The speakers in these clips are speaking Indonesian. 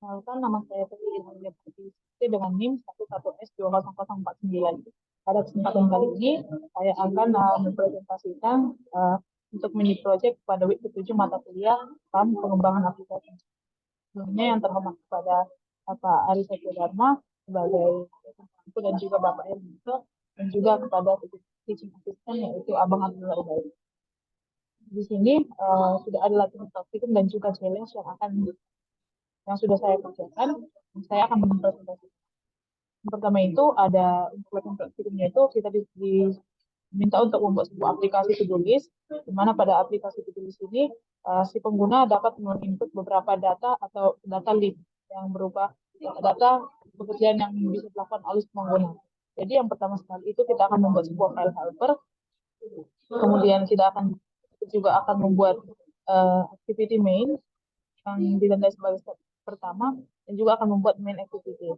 Perkenalkan, nama saya Putri Ilham Putri dengan NIM 11S20049. Pada kesempatan kali ini, saya akan mempresentasikan untuk mini project pada week ke-7 mata kuliah pengembangan aplikasi. Sebelumnya yang terhormat kepada Pak Ari Satya Dharma sebagai aku dan juga Bapak Ernesto dan juga kepada teaching assistant yaitu Abang Abdullah Ubaid. Di sini sudah ada latihan praktikum dan juga challenge yang sudah saya kerjakan. Saya akan mempresentasikan. Yang pertama itu ada untuk latihan praktikumnya itu kita diminta untuk membuat sebuah aplikasi to-do list, di mana pada aplikasi to-do list ini si pengguna dapat menginput beberapa data atau data list yang berupa data pekerjaan yang bisa dilakukan oleh pengguna. Jadi yang pertama sekali itu kita akan membuat sebuah file helper, kemudian kita juga akan membuat activity main yang ditandai sebagai step pertama dan juga akan membuat main activity.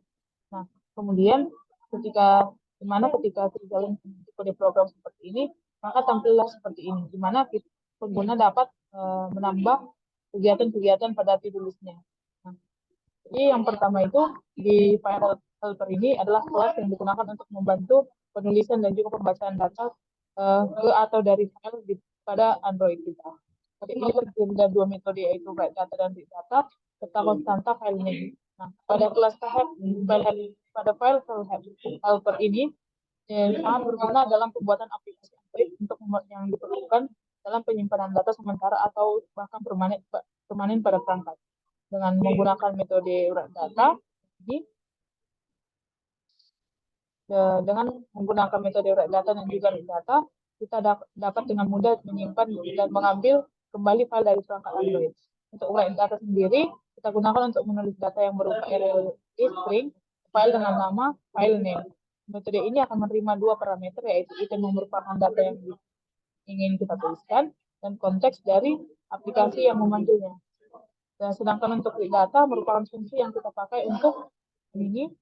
Nah, kemudian ketika terjalan kode program seperti ini, maka tampillah seperti ini, di mana pengguna dapat menambah kegiatan-kegiatan pada to-do list-nya. Nah, jadi yang pertama itu di file helper ini adalah kelas yang digunakan untuk membantu penulisan dan juga pembacaan data ke atau dari file pada Android kita. Jadi ini terdiri dari dua metode yaitu write data dan read data serta konstanta file name. Nah, pada kelas pada file helper ini sangat berguna dalam pembuatan aplikasi Android untuk yang diperlukan dalam penyimpanan data sementara atau bahkan permanen pada perangkat. Dengan menggunakan metode write data, dengan menggunakan metode write data dan juga read data, kita dapat dengan mudah menyimpan dan mengambil kembali file dari perangkat Android. Untuk write data sendiri, kita gunakan untuk menulis data yang berupa array string, file dengan nama, file name. Metode ini akan menerima dua parameter, yaitu item yang merupakan data yang ingin kita tuliskan, dan konteks dari aplikasi yang memanggilnya. Dan sedangkan untuk read data merupakan fungsi yang kita pakai untuk ini.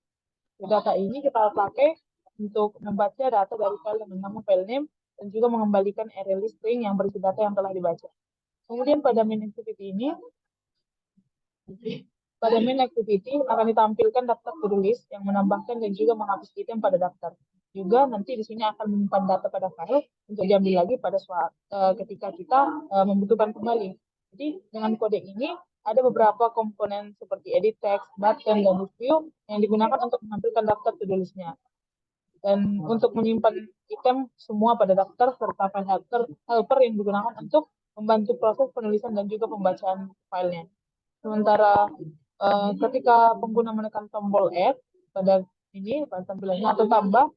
Data ini kita pakai untuk membaca data dari file dengan nama file name dan juga mengembalikan array string yang berisi data yang telah dibaca. Kemudian pada main activity ini, akan ditampilkan daftar to-do list yang menambahkan dan juga menghapus item pada daftar. Juga nanti di sini akan menyimpan data pada file untuk diambil lagi pada ketika kita membutuhkan kembali. Jadi dengan kode ini ada beberapa komponen seperti edit text, button, dan review yang digunakan untuk menampilkan daftar to-do list-nya. Dan untuk menyimpan item semua pada daftar serta file helper yang digunakan untuk membantu proses penulisan dan juga pembacaan filenya. Sementara ketika pengguna menekan tombol add pada tampilannya atau tambah,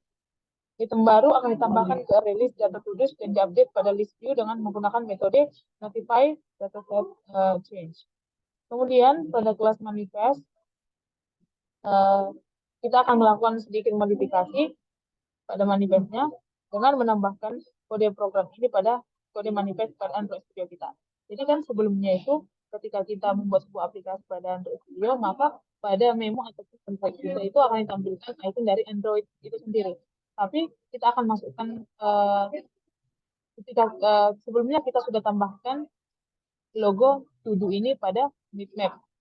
item baru akan ditambahkan ke array list data to do dan diupdate pada list view dengan menggunakan metode notify dataset change. Kemudian pada kelas manifest, kita akan melakukan sedikit modifikasi pada manifestnya dengan menambahkan kode program ini pada kode manifest pada Android Studio kita. Jadi kan sebelumnya itu ketika kita membuat sebuah aplikasi pada Android Studio, maka pada memo atau template kita itu akan ditampilkan icon dari Android itu sendiri. Tapi kita akan masukkan sebelumnya kita sudah tambahkan logo to-do ini pada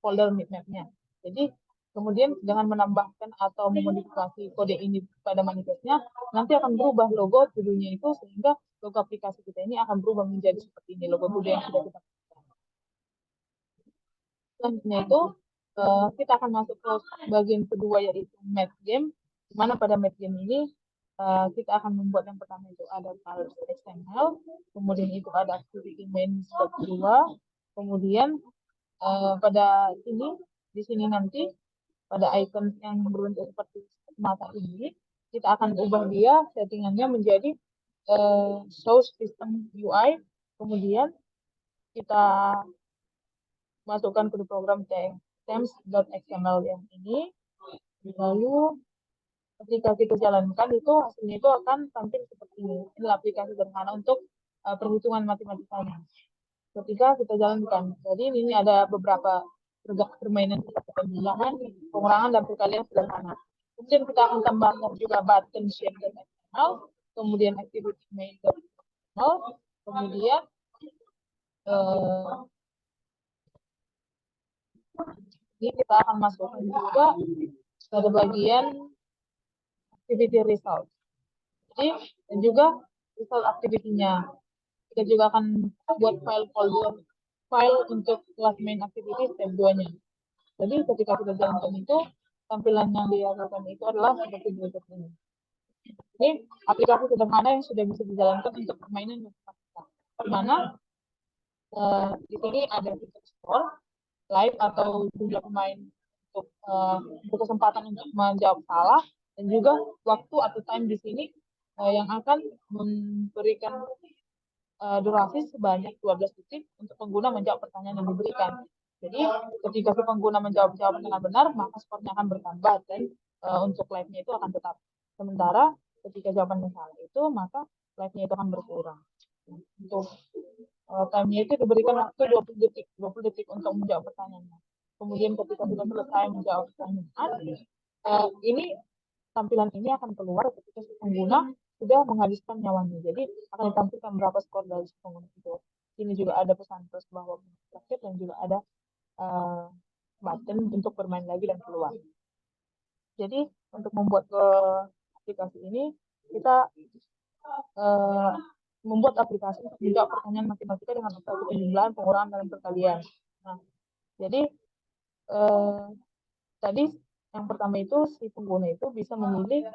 folder bitmap-nya. Jadi kemudian dengan menambahkan atau memodifikasi kode ini pada manifestnya, nanti akan berubah logo to-do-nya itu sehingga logo aplikasi kita ini akan berubah menjadi seperti ini, logo to-do yang sudah kita pakai. Selanjutnya itu kita akan masuk ke bagian kedua yaitu Math Game, di mana pada Math Game ini kita akan membuat yang pertama itu ada file XML, kemudian itu ada activity main step 2, kemudian pada di sini nanti pada icon yang berbentuk seperti mata ini, kita akan ubah dia settingannya menjadi show system UI, kemudian kita masukkan ke program themes.xml yang ini, lalu ketika kita jalankan itu hasilnya itu akan tampil seperti ini. Ini aplikasi sederhana untuk perhitungan matematikanya. Ketika kita jalankan, jadi ini ada beberapa permainan seperti pemilihan, pengurangan, dan perkalian sederhana. Kemudian kita akan tambahkan juga button shape dan XML, kemudian activity main dan XML, kemudian Jadi kita akan masukkan juga pada bagian activity result. Jadi dan juga result activity-nya. Kita juga akan buat file folder file untuk kelas main activity step 2-nya. Jadi ketika kita jalankan itu, tampilan yang dihasilkan itu adalah seperti berikut ini. Ini aplikasi sederhana yang sudah bisa dijalankan untuk permainan matematika. Di mana di sini ada fitur score, live atau jumlah pemain untuk berkesempatan untuk menjawab salah, dan juga waktu atau time di sini yang akan memberikan durasi sebanyak 12 detik untuk pengguna menjawab pertanyaan yang diberikan. Jadi ketika si pengguna menjawab jawaban dengan benar, maka skornya akan bertambah dan untuk live-nya itu akan tetap. Sementara ketika jawabannya salah itu, maka live-nya itu akan berkurang. Untuk time-nya itu diberikan waktu 20 detik untuk menjawab pertanyaannya. Kemudian ketika sudah selesai menjawab pertanyaan, ini tampilan ini akan keluar ketika si pengguna sudah menghabiskan nyawanya. Jadi akan ditampilkan berapa skor dari si pengguna itu. Ini juga ada pesan terus bahwa terakhir dan juga ada button untuk bermain lagi dan keluar. Jadi untuk membuat aplikasi ini kita membuat aplikasi untuk menjawab pertanyaan matematika dengan metode penjumlahan, pengurangan, dan perkalian. Nah, jadi tadi yang pertama itu si pengguna itu bisa memilih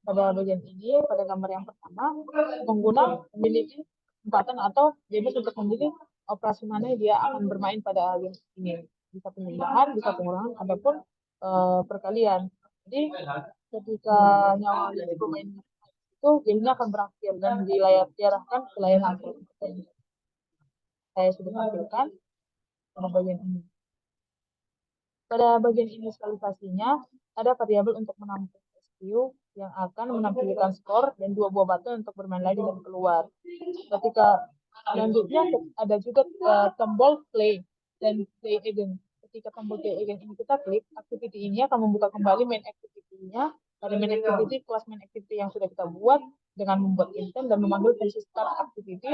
pada bagian ini, pada gambar yang pertama, pengguna memiliki kesempatan atau bebas untuk memilih operasi mana dia akan bermain pada game ini. Bisa penjumlahan, bisa pengurangan, ataupun perkalian. Jadi ketika nyawa dari pemain itu gamenya akan berakhir dan diarahkan ke layar hasil. Saya sudah tampilkan pada bagian ini. Pada bagian inisialisasinya ada variabel untuk menampung SQ yang akan menampilkan skor dan 2 buah batu untuk bermain lagi dan keluar. Ketika selanjutnya ada juga tombol play dan play again. Ketika tombol play again ini kita klik, activity ini akan membuka kembali main activity-nya pada main activity kelas main activity yang sudah kita buat dengan membuat intent dan memanggil fungsi start activity.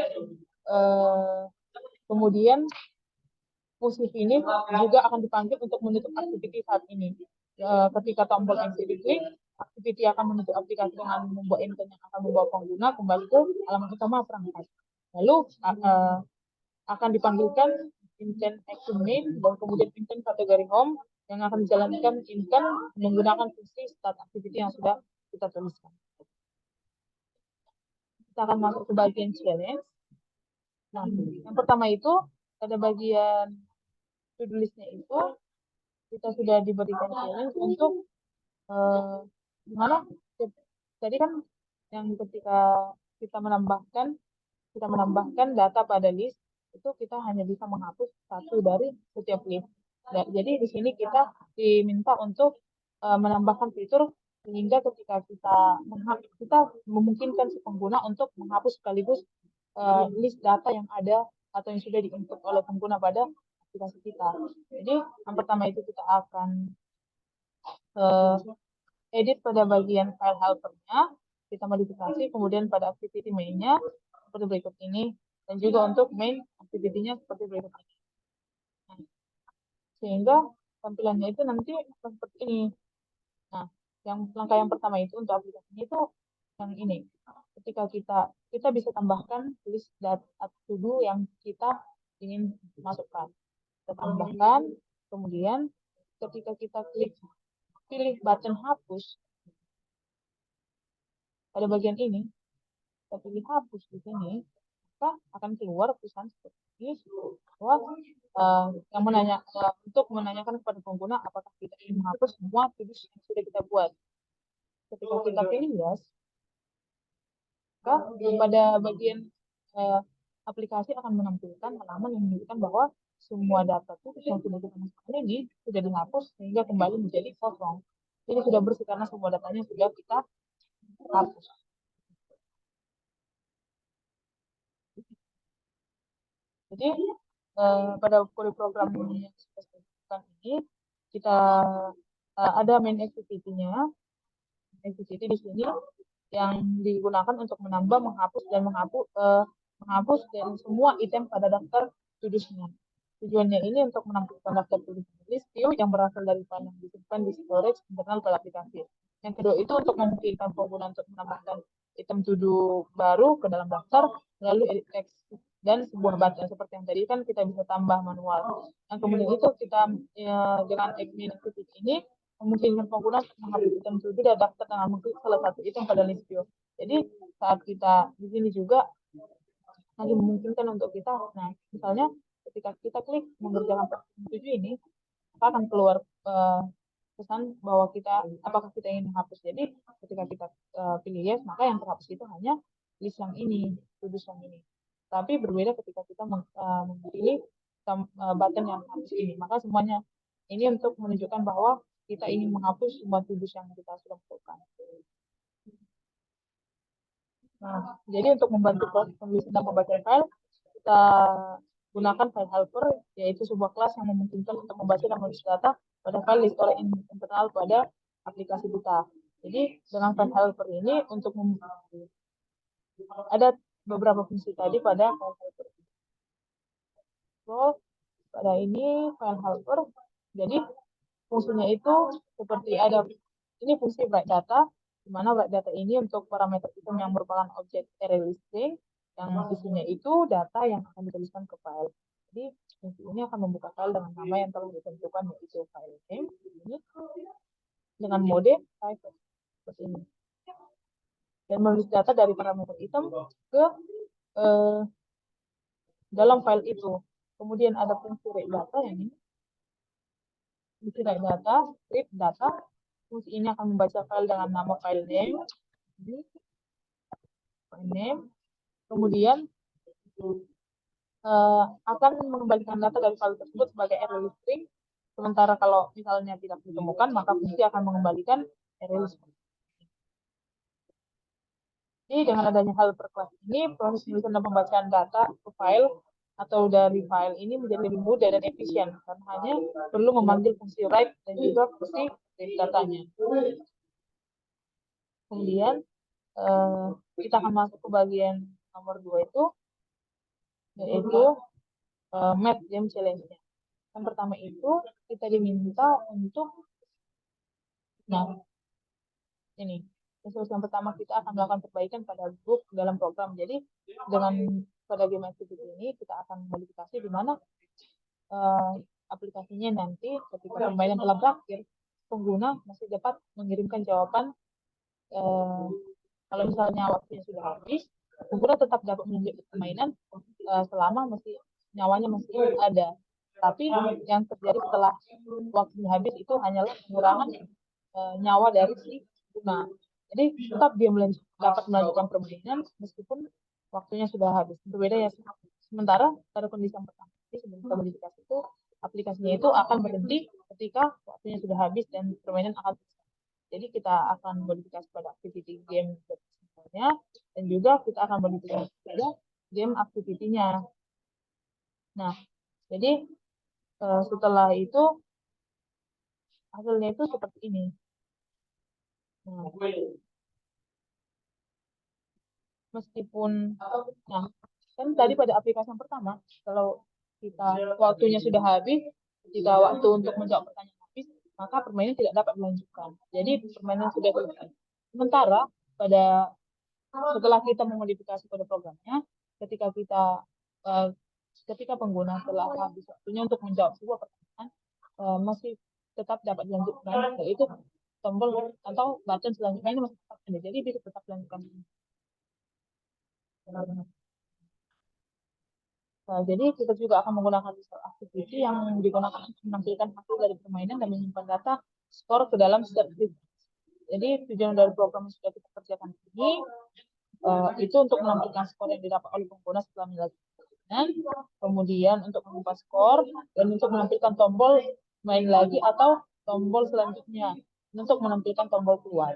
Kemudian fungsi ini juga akan dipanggil untuk menutup aktiviti saat ini. Ketika tombol exit diklik, aktiviti akan menutup aplikasi dengan membuat intent yang akan membawa pengguna kembali ke halaman utama perangkat. Lalu akan dipanggilkan intent action main dan kemudian intent kategori home yang akan dijalankan intent menggunakan fungsi start activity yang sudah kita tuliskan. Kita akan masuk ke bagian challenge. Nah, yang pertama itu pada bagian to-do list-nya itu kita sudah diberikan challenge untuk gimana tadi kan yang ketika kita menambahkan data pada list itu kita hanya bisa menghapus satu dari setiap list. Jadi di sini kita diminta untuk menambahkan fitur sehingga ketika kita memungkinkan si pengguna untuk menghapus sekaligus list data yang ada atau yang sudah diinput oleh pengguna pada aplikasi kita. Jadi yang pertama itu kita akan edit pada bagian file helper-nya, kita modifikasi, kemudian pada activity main-nya seperti berikut ini, dan juga untuk main activity-nya seperti berikut ini. Nah, sehingga tampilannya itu nanti seperti ini. Nah, langkah yang pertama itu untuk aplikasinya itu yang ini. Ketika kita bisa tambahkan list data to do yang kita ingin masukkan. Kita tambahkan, kemudian ketika kita pilih button hapus pada bagian ini, kita pilih hapus di sini, maka akan keluar tulisan seperti ini bahwa yang untuk menanyakan kepada pengguna apakah kita ingin menghapus semua tulis yang sudah kita buat. Ketika kita pilih yes, maka pada bagian aplikasi akan menampilkan halaman yang menunjukkan bahwa semua data tulis yang sudah kita masukkan ini sudah dihapus sehingga kembali menjadi kosong. Jadi sudah bersih karena semua datanya sudah kita hapus. Jadi pada kode program yang kita sebutkan ini kita ada main activity-nya. Activity di sini yang digunakan untuk menambah, menghapus dan menghapus dan semua item pada daftar to-do-nya. Tujuannya ini untuk menampilkan daftar tulisan list view yang berasal dari file yang disimpan di storage internal pada aplikasi. Yang kedua itu untuk memungkinkan pengguna untuk menambahkan item to do baru ke dalam daftar melalui edit text dan sebuah button seperti yang tadi kan kita bisa tambah manual. Yang kemudian itu kita dengan admin activity ini memungkinkan pengguna untuk menghapus item to do dan daftar dengan mengklik salah satu item pada list view. Jadi saat kita di sini juga lagi memungkinkan untuk kita, nah misalnya ketika kita klik mengerjakan praktik 7 ini, maka akan keluar pesan bahwa kita apakah kita ingin menghapus. Jadi ketika kita pilih yes, maka yang terhapus itu hanya list yang ini, tulis yang ini. Tapi berbeda ketika kita memilih button yang hapus ini, maka semuanya ini untuk menunjukkan bahwa kita ingin menghapus semua tulis yang kita sudah lakukan. Nah, jadi untuk membantu proses penulisan dan pembacaan file, kita gunakan file helper, yaitu sebuah kelas yang memungkinkan untuk membaca dan menulis data pada file di storage internal pada aplikasi kita. Jadi dengan file helper ini untuk ada beberapa fungsi tadi pada file helper. So, pada ini file helper, jadi fungsinya itu seperti ada ini fungsi write data, di mana write data ini untuk parameter item yang merupakan objek array listing yang isinya itu data yang akan dituliskan ke file. Jadi fungsi ini akan membuka file dengan nama yang telah ditentukan yaitu file name ini dengan mode type seperti ini. Dan menulis data dari parameter item ke dalam file itu. Kemudian ada fungsi read data yang ini. Fungsi read data, read data. Fungsi ini akan membaca file dengan nama file name. Ini file name. Kemudian akan mengembalikan data dari file tersebut sebagai array listing. Sementara kalau misalnya tidak ditemukan, maka fungsi akan mengembalikan array listing. Jadi dengan adanya helper class ini, proses penulisan dan pembacaan data ke file atau dari file ini menjadi lebih mudah dan efisien karena hanya perlu memanggil fungsi write dan juga fungsi read datanya. Kemudian kita akan masuk ke bagian nomor 2 itu, yaitu Math Game Challenge-nya. Yang pertama itu kita diminta untuk, nah ini, yang pertama kita akan melakukan perbaikan pada grup dalam program. Jadi dengan pada game activity ini kita akan modifikasi di mana aplikasinya nanti ketika permainan telah berakhir, pengguna masih dapat mengirimkan jawaban. Kalau misalnya waktunya sudah habis, pengguna tetap dapat melanjutkan permainan selama masih nyawanya masih ada. Tapi yang terjadi setelah waktunya habis itu hanyalah pengurangan nyawa dari si pengguna. Jadi tetap dia dapat melanjutkan permainan meskipun waktunya sudah habis. Berbeda ya. Sementara pada kondisi yang pertama, sebelum kita modifikasi itu, aplikasinya itu akan berhenti ketika waktunya sudah habis dan permainan akan selesai. Jadi kita akan modifikasi pada activity game misalnya, dan juga kita akan modifikasi pada game activity-nya. Nah, jadi setelah itu hasilnya itu seperti ini. Nah, meskipun, nah kan tadi pada aplikasi yang pertama, kalau kita waktunya sudah habis, jika waktu untuk menjawab pertanyaan habis, maka permainan tidak dapat dilanjutkan. Jadi permainan sudah selesai. Sementara pada setelah kita memodifikasi pada programnya, ketika pengguna telah habis waktunya untuk menjawab sebuah pertanyaan, masih tetap dapat dilanjutkan, yaitu tombol atau button selanjutnya ini masih tetap ada, jadi bisa tetap dilanjutkan. Nah, jadi kita juga akan menggunakan visual activity yang digunakan untuk menampilkan hasil dari permainan dan menyimpan data skor ke dalam spreadsheet. Jadi tujuan dari program yang sudah kita kerjakan ini itu untuk menampilkan skor yang didapat oleh pengguna setelah menyelesaikan permainan, kemudian untuk mengubah skor dan untuk menampilkan tombol main lagi atau tombol selanjutnya untuk menampilkan tombol keluar.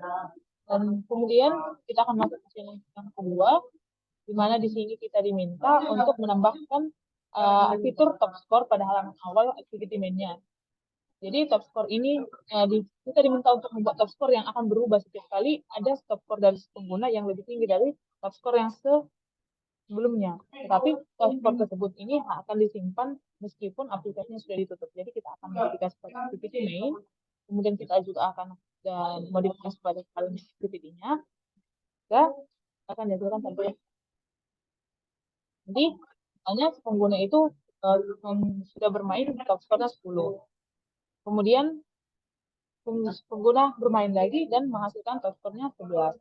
Dan kemudian kita akan masuk ke challenge yang kedua, di mana di sini kita diminta untuk menambahkan fitur top score pada halaman awal activity main-nya. Jadi top score ini kita diminta untuk membuat top score yang akan berubah setiap kali ada top score dari pengguna yang lebih tinggi dari top score yang sebelumnya. Tetapi top score tersebut ini akan disimpan meskipun aplikasinya sudah ditutup. Jadi kita akan modifikasi pada activity main, kemudian kita juga akan modifikasi pada kalimat activity-nya, juga akan dihasilkan tampilan. Jadi hanya pengguna itu sudah bermain top score-nya 10. Kemudian pengguna bermain lagi dan menghasilkan top score-nya 11.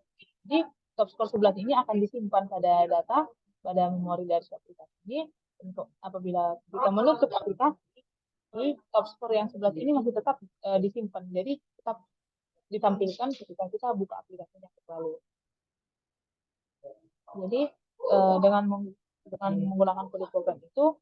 Jadi top score 11 ini akan disimpan pada data pada memori dari aplikasi ini. Untuk apabila kita menutup aplikasi, top score yang 11 ini masih tetap disimpan. Jadi tetap ditampilkan ketika kita buka aplikasinya kembali. Jadi dengan menggunakan kode program itu,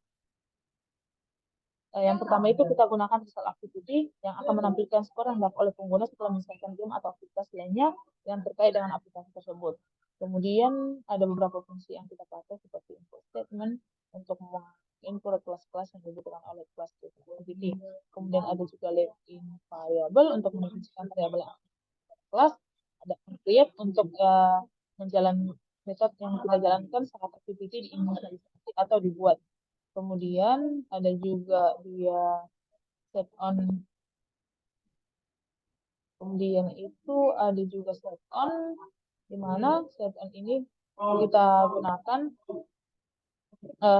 yang pertama itu kita gunakan result activity yang akan menampilkan skor yang didapat oleh pengguna setelah menyelesaikan game atau aktivitas lainnya yang terkait dengan aplikasi tersebut. Kemudian ada beberapa fungsi yang kita pakai seperti import statement untuk mengimport kelas-kelas yang dibutuhkan oleh kelas activity. Kemudian ada juga in variable untuk mendefinisikan variabel yang kelas. Ada create untuk menjalankan metode yang kita jalankan saat activity diinisialisasi atau dibuat. Kemudian ada juga dia set on. Kemudian itu ada juga set on, di mana set on ini kita gunakan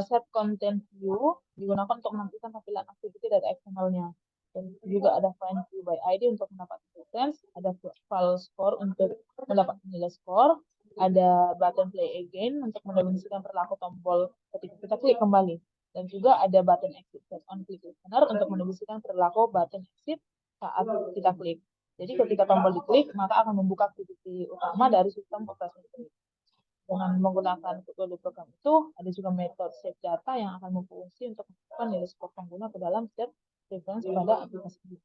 set content view digunakan untuk menampilkan tampilan activity dari eksternalnya. Dan juga ada find view by ID untuk mendapatkan reference, ada file score untuk mendapatkan nilai skor, ada button play again untuk mendefinisikan perilaku tombol ketika kita klik kembali. Dan juga ada button exit set on click listener untuk mendefinisikan perilaku button exit saat kita klik. Jadi ketika tombol diklik, maka akan membuka aktiviti utama dari sistem operasi klik. Dengan menggunakan kode program itu, ada juga metode save data yang akan berfungsi untuk menunjukkan nilai skor pengguna ke dalam set reference pada aplikasi ini.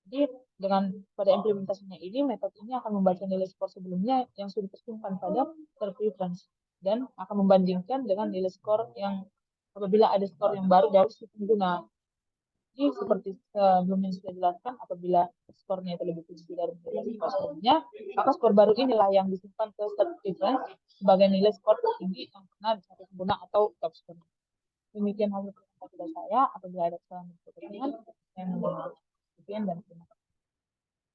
Jadi dengan pada implementasinya ini, metode ini akan membaca nilai skor sebelumnya yang sudah tersimpan pada set reference dan akan membandingkan dengan nilai skor yang apabila ada skor yang baru dari si pengguna. Jadi seperti sebelumnya sudah dijelaskan, apabila skornya itu lebih tinggi dari nilai skor sebelumnya, maka skor baru inilah yang disimpan ke set reference sebagai nilai skor tertinggi yang pernah dicapai pengguna atau top score. Demikian hasil presentasi dari saya. Apabila ada kesalahan dan pertanyaan, saya mohon maaf. Sekian dan terima kasih.